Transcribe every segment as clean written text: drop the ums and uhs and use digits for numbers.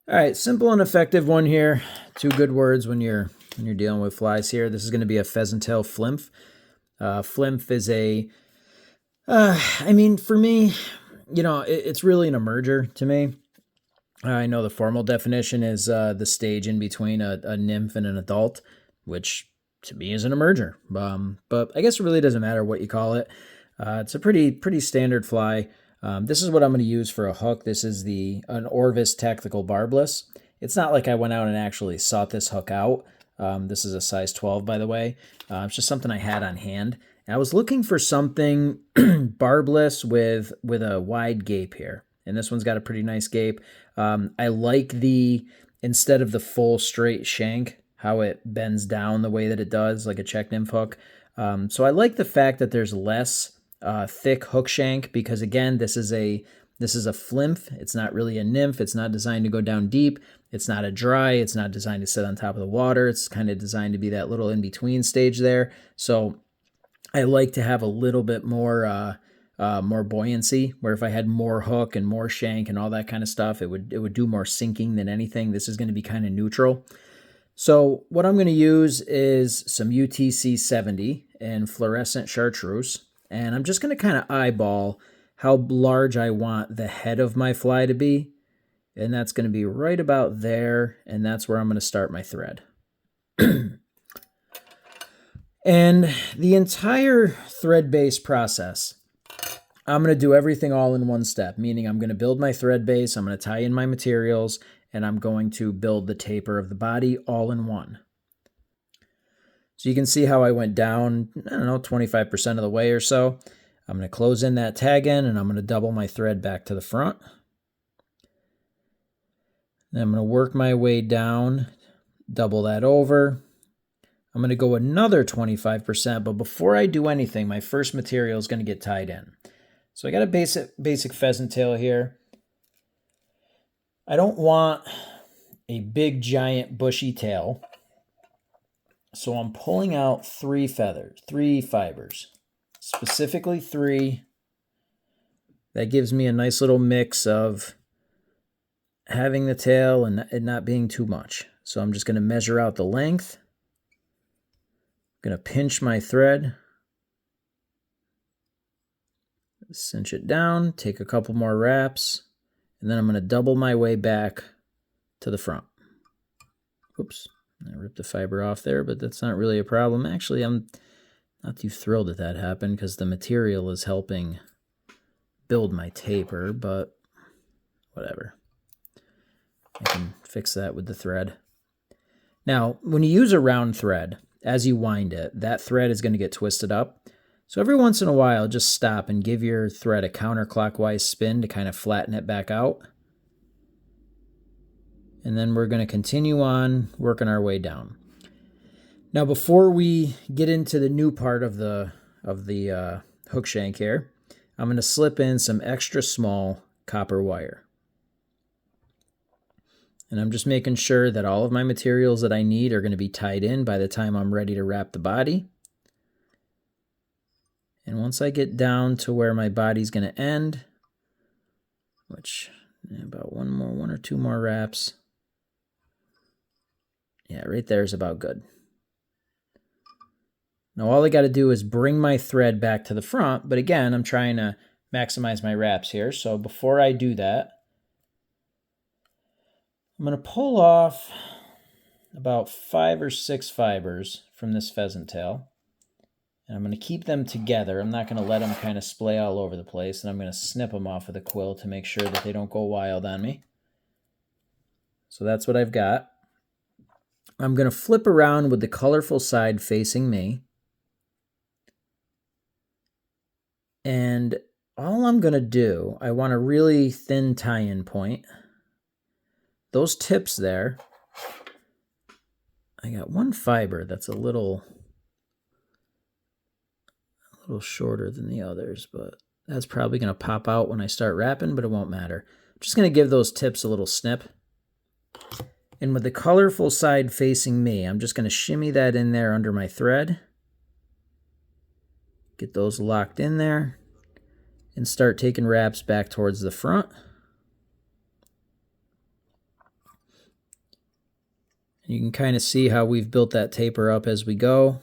All right, simple and effective one here. Two good words when you're dealing with flies here. This is going to be a pheasant tail flymph. Flymph is I mean, for me, it's really an emerger to me. I know the formal definition is the stage in between a nymph and an adult, which to me is an emerger. But I guess it really doesn't matter what you call it. It's a pretty standard fly. This is what I'm going to use for a hook. This is an Orvis Tactical Barbless. It's not like I went out and actually sought this hook out. This is a size 12, by the way. It's just something I had on hand. And I was looking for something barbless with a wide gape here. And this one's got a pretty nice gape. I like instead of the full straight shank, how it bends down the way that it does, like a Czech Nymph hook. So I like the fact that there's less thick hook shank, because again, this is a flymph. It's not really a nymph. It's not designed to go down deep. It's not a dry. It's not designed to sit on top of the water. It's kind of designed to be that little in-between stage there. So I like to have a little bit more buoyancy, where if I had more hook and more shank and all that kind of stuff, it would do more sinking than anything. This is going to be kind of neutral. So what I'm going to use is some UTC 70 and fluorescent chartreuse. And I'm just going to kind of eyeball how large I want the head of my fly to be. And that's going to be right about there. And that's where I'm going to start my thread. And the entire thread-based process, I'm going to do everything all in one step, meaning I'm going to build my thread base, I'm going to tie in my materials, and I'm going to build the taper of the body all in one. So you can see how I went down, 25% of the way or so. I'm going to close in that tag end, and I'm going to double my thread back to the front. Then I'm going to work my way down, double that over. I'm going to go another 25%, but before I do anything, my first material is going to get tied in. So I got a basic pheasant tail here. I don't want a big, giant, bushy tail. So I'm pulling out 3 fibers, specifically 3. That gives me a nice little mix of having the tail and not being too much. So I'm just going to measure out the length. I'm going to pinch my thread, cinch it down, take a couple more wraps, and then I'm going to double my way back to the front. Oops, I ripped the fiber off there, but that's not really a problem. Actually, I'm not too thrilled that that happened because the material is helping build my taper, but whatever. I can fix that with the thread. Now, when you use a round thread, as you wind it, that thread is going to get twisted up. So every once in a while, just stop and give your thread a counterclockwise spin to kind of flatten it back out. And then we're going to continue on working our way down. Now, before we get into the new part of the hook shank here, I'm going to slip in some extra small copper wire. And I'm just making sure that all of my materials that I need are going to be tied in by the time I'm ready to wrap the body. And once I get down to where my body's going to end, which about one or two more wraps. Yeah, right there is about good. Now all I got to do is bring my thread back to the front, but again, I'm trying to maximize my wraps here. So before I do that, I'm going to pull off about 5 or 6 fibers from this pheasant tail. And I'm going to keep them together. I'm not going to let them kind of splay all over the place. And I'm going to snip them off with a quill to make sure that they don't go wild on me. So that's what I've got. I'm going to flip around with the colorful side facing me. And all I'm going to do, I want a really thin tie-in point. Those tips there, I got one fiber that's a little shorter than the others, but that's probably going to pop out when I start wrapping, but it won't matter. I'm just going to give those tips a little snip. And with the colorful side facing me, I'm just going to shimmy that in there under my thread. Get those locked in there and start taking wraps back towards the front. You can kind of see how we've built that taper up as we go.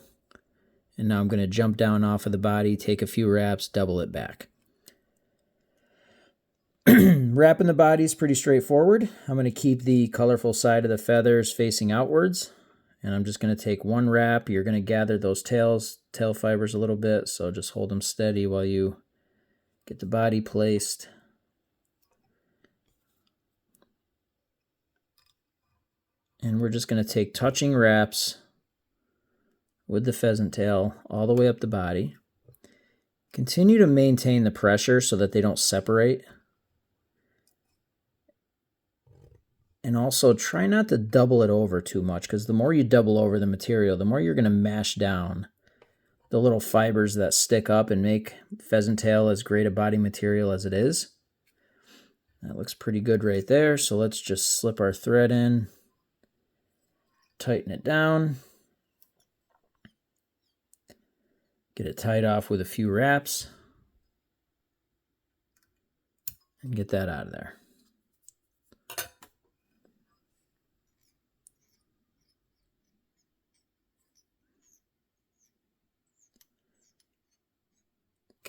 And now I'm going to jump down off of the body, take a few wraps, double it back. Wrapping the body is pretty straightforward. I'm going to keep the colorful side of the feathers facing outwards. And I'm just going to take one wrap. You're going to gather those tail fibers a little bit, so just hold them steady while you get the body placed. And we're just going to take touching wraps with the pheasant tail all the way up the body. Continue to maintain the pressure so that they don't separate. And also try not to double it over too much, because the more you double over the material, the more you're going to mash down the little fibers that stick up and make pheasant tail as great a body material as it is. That looks pretty good right there. So let's just slip our thread in, tighten it down, get it tied off with a few wraps, and get that out of there.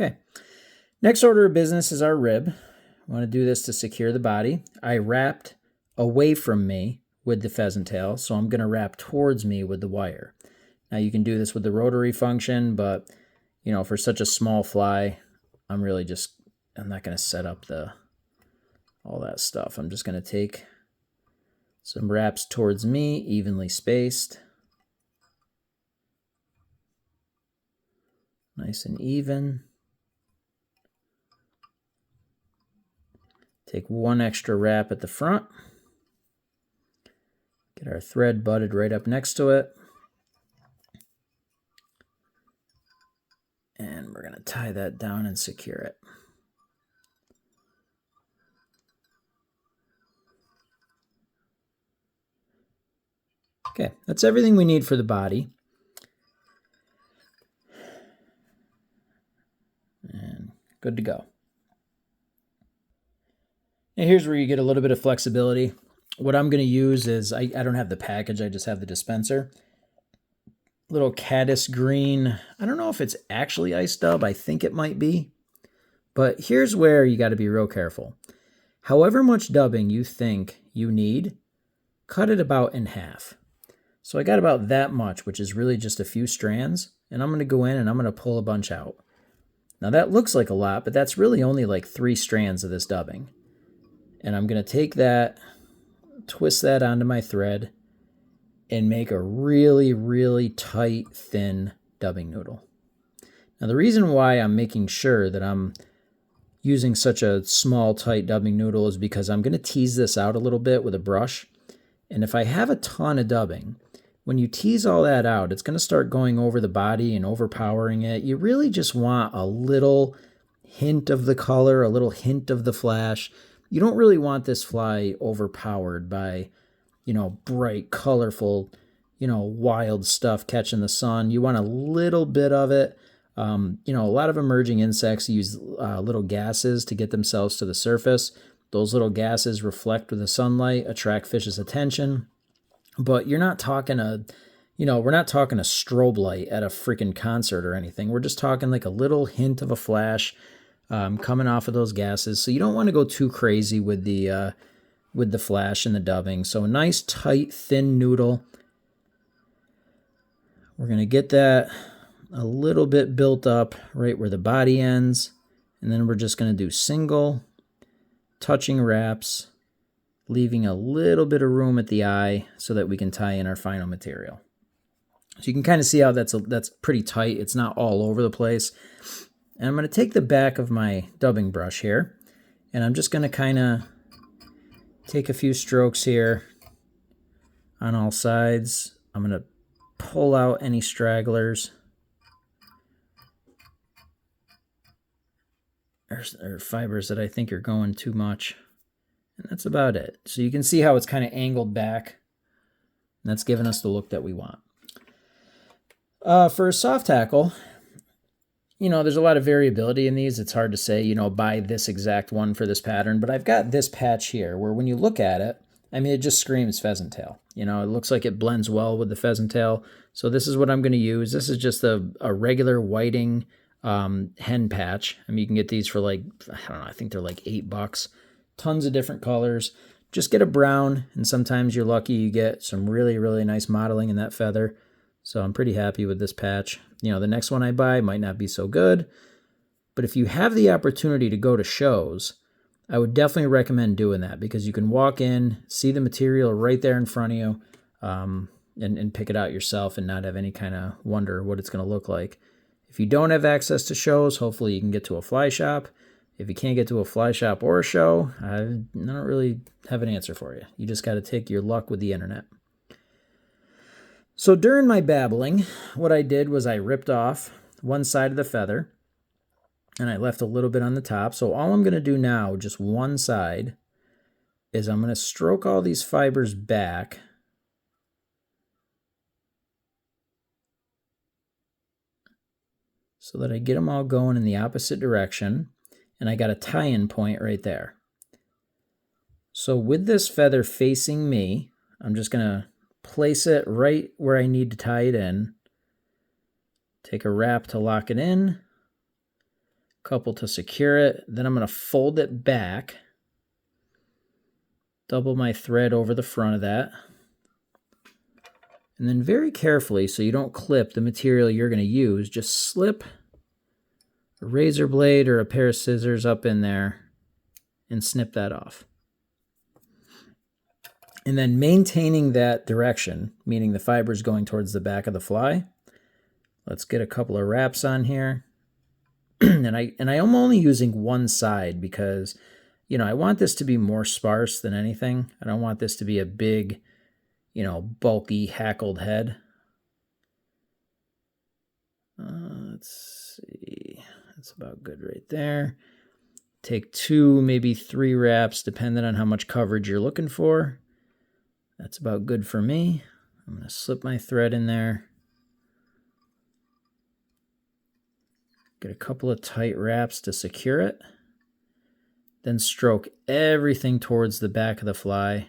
Okay, next order of business is our rib. I want to do this to secure the body. I wrapped away from me with the pheasant tail, so I'm going to wrap towards me with the wire. Now you can do this with the rotary function, but you know, for such a small fly, I'm not going to set up all that stuff. I'm just going to take some wraps towards me, evenly spaced. Nice and even. Take one extra wrap at the front. Get our thread butted right up next to it. And we're going to tie that down and secure it. Okay, that's everything we need for the body. And good to go. Now here's where you get a little bit of flexibility. What I'm going to use is, I don't have the package, I just have the dispenser. Little caddis green. I don't know if it's actually ice dub. I think it might be. But here's where you got to be real careful. However much dubbing you think you need, cut it about in half. So I got about that much, which is really just a few strands. And I'm going to go in and I'm going to pull a bunch out. Now that looks like a lot, but that's really only like 3 strands of this dubbing. And I'm going to take that, twist that onto my thread, and make a really, really tight, thin dubbing noodle. Now the reason why I'm making sure that I'm using such a small, tight dubbing noodle is because I'm going to tease this out a little bit with a brush. And if I have a ton of dubbing, when you tease all that out, it's going to start going over the body and overpowering it. You really just want a little hint of the color, a little hint of the flash. You don't really want this fly overpowered by, you know, bright, colorful, you know, wild stuff catching the sun. You want a little bit of it. You know, a lot of emerging insects use little gases to get themselves to the surface. Those little gases reflect with the sunlight, attract fish's attention. But you're not talking we're not talking a strobe light at a freaking concert or anything. We're just talking like a little hint of a flash coming off of those gases. So you don't want to go too crazy with the flash and the dubbing. So a nice, tight, thin noodle. We're going to get that a little bit built up right where the body ends. And then we're just going to do single touching wraps, leaving a little bit of room at the eye so that we can tie in our final material. So you can kind of see how that's pretty tight. It's not all over the place. And I'm going to take the back of my dubbing brush here, and I'm just going to kind of take a few strokes here on all sides. I'm going to pull out any stragglers or fibers that I think are going too much. And that's about it. So you can see how it's kind of angled back. And that's giving us the look that we want. For a soft hackle, you know, there's a lot of variability in these. It's hard to say, you know, buy this exact one for this pattern. But I've got this patch here where when you look at it, I mean, it just screams pheasant tail. You know, it looks like it blends well with the pheasant tail. So this is what I'm going to use. This is just a regular whiting hen patch. I mean, you can get these for like, I don't know, I think they're like $8. Tons of different colors. Just get a brown, and sometimes you're lucky you get some really, really nice modeling in that feather. So I'm pretty happy with this patch. You know, the next one I buy might not be so good, but if you have the opportunity to go to shows, I would definitely recommend doing that, because you can walk in, see the material right there in front of you, and pick it out yourself and not have any kind of wonder what it's going to look like. If you don't have access to shows, hopefully you can get to a fly shop. If you can't get to a fly shop or a show, I don't really have an answer for you. You just got to take your luck with the internet. So during my babbling, what I did was I ripped off one side of the feather, and I left a little bit on the top. So all I'm going to do now, just one side, is I'm going to stroke all these fibers back. So that I get them all going in the opposite direction. And I got a tie-in point right there. So with this feather facing me, I'm just going to place it right where I need to tie it in. Take a wrap to lock it in. Couple to secure it. Then I'm going to fold it back. Double my thread over the front of that. And then very carefully, so you don't clip the material you're going to use, just slip a razor blade or a pair of scissors up in there and snip that off. And then maintaining that direction, meaning the fibers going towards the back of the fly. Let's get a couple of wraps on here. and I am only using one side because, you know, I want this to be more sparse than anything. I don't want this to be a big, you know, bulky, hackled head. Let's see. That's about good right there. Take 2, maybe 3 wraps, depending on how much coverage you're looking for. That's about good for me. I'm going to slip my thread in there. Get a couple of tight wraps to secure it. Then stroke everything towards the back of the fly.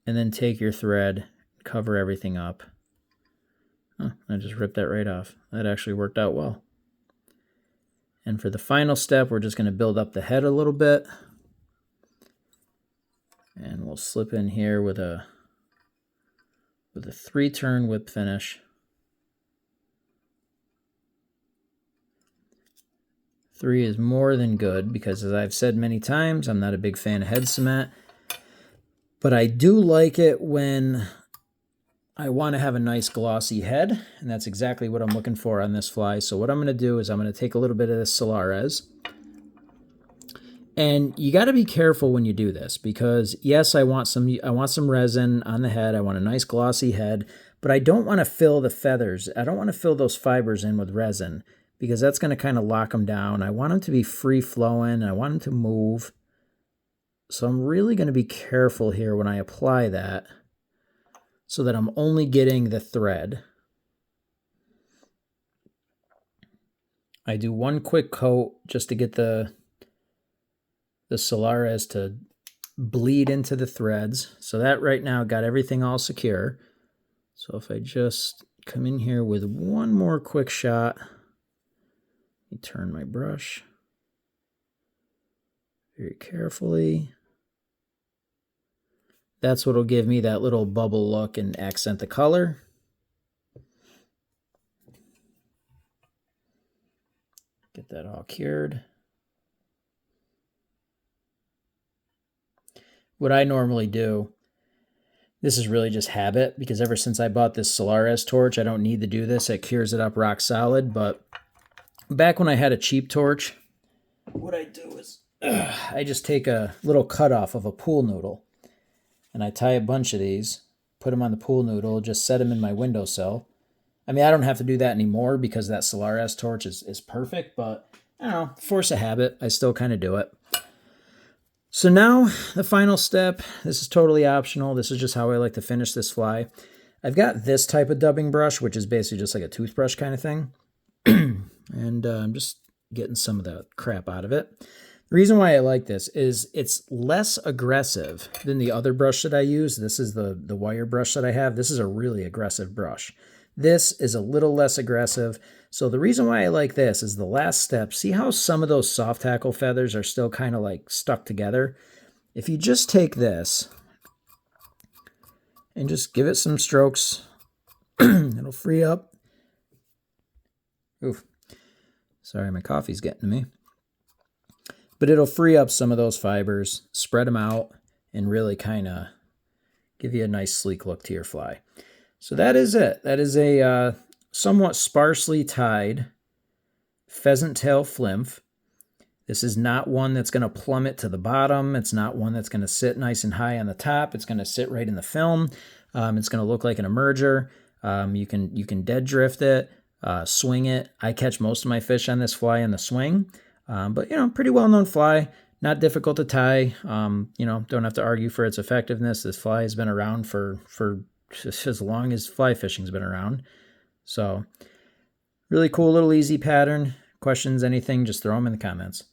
And then take your thread, cover everything up. Oh, I just ripped that right off. That actually worked out well. And for the final step, we're just going to build up the head a little bit. And we'll slip in here with a 3-turn whip finish. 3 is more than good because, as I've said many times, I'm not a big fan of head cement. But I do like it when I want to have a nice glossy head, and that's exactly what I'm looking for on this fly. So what I'm going to do is I'm going to take a little bit of this Solares. And you got to be careful when you do this because, yes, I want some resin on the head. I want a nice glossy head, but I don't want to fill the feathers. I don't want to fill those fibers in with resin because that's going to kind of lock them down. I want them to be free-flowing. I want them to move. So I'm really going to be careful here when I apply that so that I'm only getting the thread. I do one quick coat just to get the Solares to bleed into the threads. So that right now got everything all secure. So if I just come in here with one more quick shot, let me turn my brush very carefully. That's what will give me that little bubble look and accent the color. Get that all cured. What I normally do, this is really just habit, because ever since I bought this Solares torch, I don't need to do this. It cures it up rock solid. But back when I had a cheap torch, what I do is I just take a little cutoff of a pool noodle, and I tie a bunch of these, put them on the pool noodle, just set them in my windowsill. I mean, I don't have to do that anymore because that Solares torch is perfect, but I don't know, force a habit, I still kind of do it. So now the final step, this is totally optional. This is just how I like to finish this fly. I've got this type of dubbing brush, which is basically just like a toothbrush kind of thing. And I'm just getting some of the crap out of it. The reason why I like this is it's less aggressive than the other brush that I use. This is the wire brush that I have. This is a really aggressive brush. This is a little less aggressive. So the reason why I like this is the last step. See how some of those soft hackle feathers are still kind of like stuck together? If you just take this and just give it some strokes, it'll free up. Oof. Sorry, my coffee's getting to me. But it'll free up some of those fibers, spread them out, and really kind of give you a nice sleek look to your fly. So that is it. That is a somewhat sparsely tied pheasant tail flymph. This is not one that's going to plummet to the bottom. It's not one that's going to sit nice and high on the top. It's going to sit right in the film. It's going to look like an emerger. You can dead drift it, swing it. I catch most of my fish on this fly in the swing. But, you know, pretty well-known fly, not difficult to tie. You know, don't have to argue for its effectiveness. This fly has been around for just as long as fly fishing's been around. So, really cool little easy pattern. Questions, anything, just throw them in the comments.